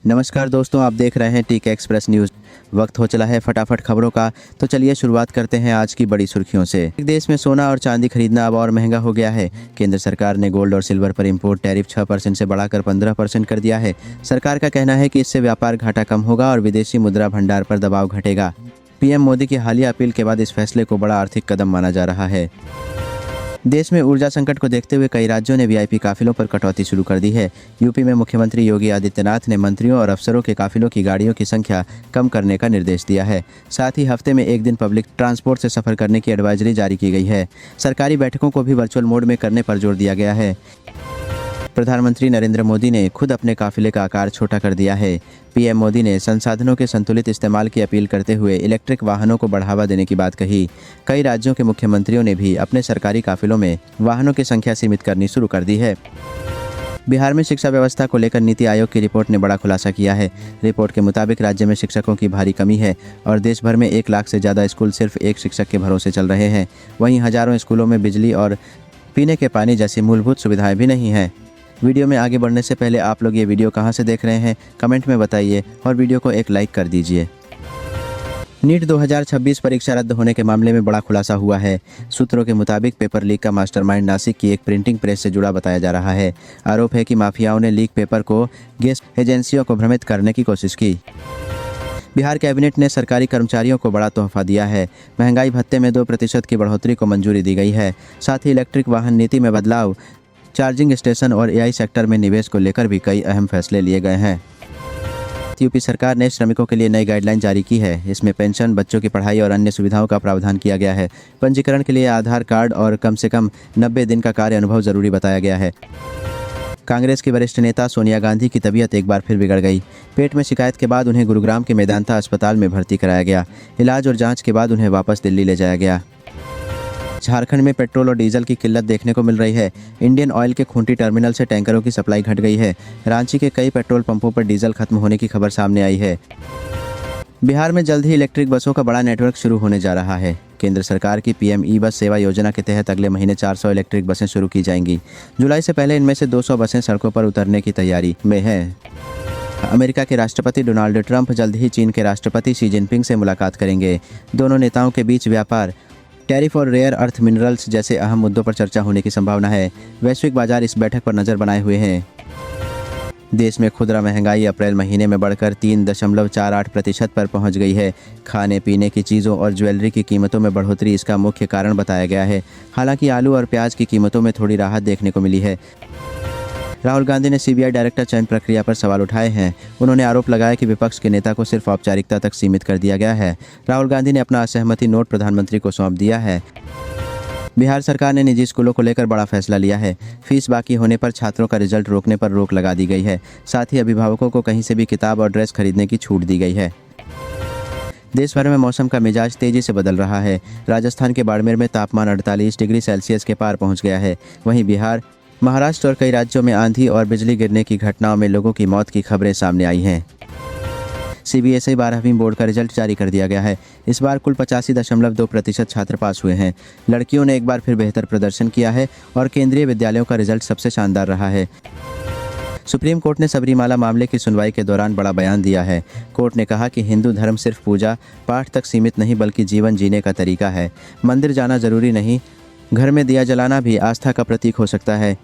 नमस्कार दोस्तों, आप देख रहे हैं टीके एक्सप्रेस न्यूज़। वक्त हो चला है फटाफट खबरों का, तो चलिए शुरुआत करते हैं आज की बड़ी सुर्खियों से। देश में सोना और चांदी खरीदना अब और महंगा हो गया है। केंद्र सरकार ने गोल्ड और सिल्वर पर इंपोर्ट टैरिफ 6% से बढ़ाकर 15% कर दिया है। सरकार का कहना है कि इससे व्यापार घाटा कम होगा और विदेशी मुद्रा भंडार पर दबाव घटेगा। पीएम मोदी की हालिया अपील के बाद इस फैसले को बड़ा आर्थिक कदम माना जा रहा है। देश में ऊर्जा संकट को देखते हुए कई राज्यों ने वीआईपी काफिलों पर कटौती शुरू कर दी है। यूपी में मुख्यमंत्री योगी आदित्यनाथ ने मंत्रियों और अफसरों के काफिलों की गाड़ियों की संख्या कम करने का निर्देश दिया है। साथ ही हफ्ते में एक दिन पब्लिक ट्रांसपोर्ट से सफर करने की एडवाइजरी जारी की गई है। सरकारी बैठकों को भी वर्चुअल मोड में करने पर जोर दिया गया है। प्रधानमंत्री नरेंद्र मोदी ने खुद अपने काफिले का आकार छोटा कर दिया है। पीएम मोदी ने संसाधनों के संतुलित इस्तेमाल की अपील करते हुए इलेक्ट्रिक वाहनों को बढ़ावा देने की बात कही। कई राज्यों के मुख्यमंत्रियों ने भी अपने सरकारी काफिलों में वाहनों की संख्या सीमित करनी शुरू कर दी है। बिहार में शिक्षा व्यवस्था को लेकर नीति आयोग की रिपोर्ट ने बड़ा खुलासा किया है। रिपोर्ट के मुताबिक राज्य में शिक्षकों की भारी कमी है और देश भर में 1 लाख से ज़्यादा स्कूल सिर्फ एक शिक्षक के भरोसे चल रहे हैं। वहीं हजारों स्कूलों में बिजली और पीने के पानी जैसी मूलभूत सुविधाएं भी नहीं हैं। वीडियो में आगे बढ़ने से पहले आप लोग ये वीडियो कहाँ से देख रहे हैं, कमेंट में बताइए और वीडियो को एक लाइक कर दीजिए। नीट 2026 परीक्षा रद्द होने के मामले में बड़ा खुलासा हुआ है। सूत्रों के मुताबिक पेपर लीक का मास्टरमाइंड नासिक की एक प्रिंटिंग प्रेस से जुड़ा बताया जा रहा है। आरोप है कि माफियाओं ने लीक पेपर को गैस एजेंसियों को भ्रमित करने की कोशिश की। बिहार कैबिनेट ने सरकारी कर्मचारियों को बड़ा तोहफा दिया है। महंगाई भत्ते में 2% की बढ़ोतरी को मंजूरी दी गई है। साथ ही इलेक्ट्रिक वाहन नीति में बदलाव, चार्जिंग स्टेशन और एआई सेक्टर में निवेश को लेकर भी कई अहम फैसले लिए गए हैं। यूपी सरकार ने श्रमिकों के लिए नई गाइडलाइन जारी की है। इसमें पेंशन, बच्चों की पढ़ाई और अन्य सुविधाओं का प्रावधान किया गया है। पंजीकरण के लिए आधार कार्ड और कम से कम 90 दिन का कार्य अनुभव जरूरी बताया गया है। कांग्रेस की वरिष्ठ नेता सोनिया गांधी की तबीयत एक बार फिर बिगड़ गई। पेट में शिकायत के बाद उन्हें गुरुग्राम के मेदांता अस्पताल में भर्ती कराया गया। इलाज और जाँच के बाद उन्हें वापस दिल्ली ले जाया गया। झारखंड में पेट्रोल और डीजल की किल्लत देखने को मिल रही है। इंडियन ऑयल के खूंटी टर्मिनल से टैंकरों की सप्लाई घट गई है। रांची के कई पेट्रोल पंपों पर डीजल खत्म होने की खबर सामने आई है। बिहार में जल्द ही इलेक्ट्रिक बसों का बड़ा नेटवर्क शुरू होने जा रहा है। केंद्र सरकार की पीएम ई बस सेवा योजना के तहत अगले महीने 400 इलेक्ट्रिक बसें शुरू की जाएंगी। जुलाई से पहले इनमें से 200 बसें सड़कों पर उतरने की तैयारी में है। अमेरिका के राष्ट्रपति डोनाल्ड ट्रंप जल्द ही चीन के राष्ट्रपति शी जिनपिंग से मुलाकात करेंगे। दोनों नेताओं के बीच व्यापार, टैरिफ और रेयर अर्थ मिनरल्स जैसे अहम मुद्दों पर चर्चा होने की संभावना है। वैश्विक बाजार इस बैठक पर नजर बनाए हुए हैं। देश में खुदरा महंगाई अप्रैल महीने में बढ़कर 3.48% पर पहुंच गई है। खाने पीने की चीज़ों और ज्वेलरी की कीमतों में बढ़ोतरी इसका मुख्य कारण बताया गया है। हालांकि आलू और प्याज की कीमतों में थोड़ी राहत देखने को मिली है। राहुल गांधी ने सीबीआई डायरेक्टर चयन प्रक्रिया पर सवाल उठाए हैं। उन्होंने आरोप लगाया कि विपक्ष के नेता को सिर्फ औपचारिकता तक सीमित कर दिया गया है। राहुल गांधी ने अपना असहमति नोट प्रधानमंत्री को सौंप दिया है। बिहार सरकार ने निजी स्कूलों को लेकर बड़ा फैसला लिया है। फीस बाकी होने पर छात्रों का रिजल्ट रोकने पर रोक लगा दी गई है। साथ ही अभिभावकों को कहीं से भी किताब और ड्रेस खरीदने की छूट दी गई है। देश भर में मौसम का मिजाज तेजी से बदल रहा है। राजस्थान के बाड़मेर में तापमान 48 डिग्री सेल्सियस के पार पहुंच गया है। वहीं बिहार, महाराष्ट्र और कई राज्यों में आंधी और बिजली गिरने की घटनाओं में लोगों की मौत की खबरें सामने आई हैं। सीबीएसई 12वीं बोर्ड का रिजल्ट जारी कर दिया गया है। इस बार कुल 85.2% छात्र पास हुए हैं। लड़कियों ने एक बार फिर बेहतर प्रदर्शन किया है और केंद्रीय विद्यालयों का रिजल्ट सबसे शानदार रहा है। सुप्रीम कोर्ट ने सबरीमाला मामले की सुनवाई के दौरान बड़ा बयान दिया है। कोर्ट ने कहा कि हिंदू धर्म सिर्फ पूजा पाठ तक सीमित नहीं बल्कि जीवन जीने का तरीका है। मंदिर जाना जरूरी नहीं, घर में दिया जलाना भी आस्था का प्रतीक हो सकता है।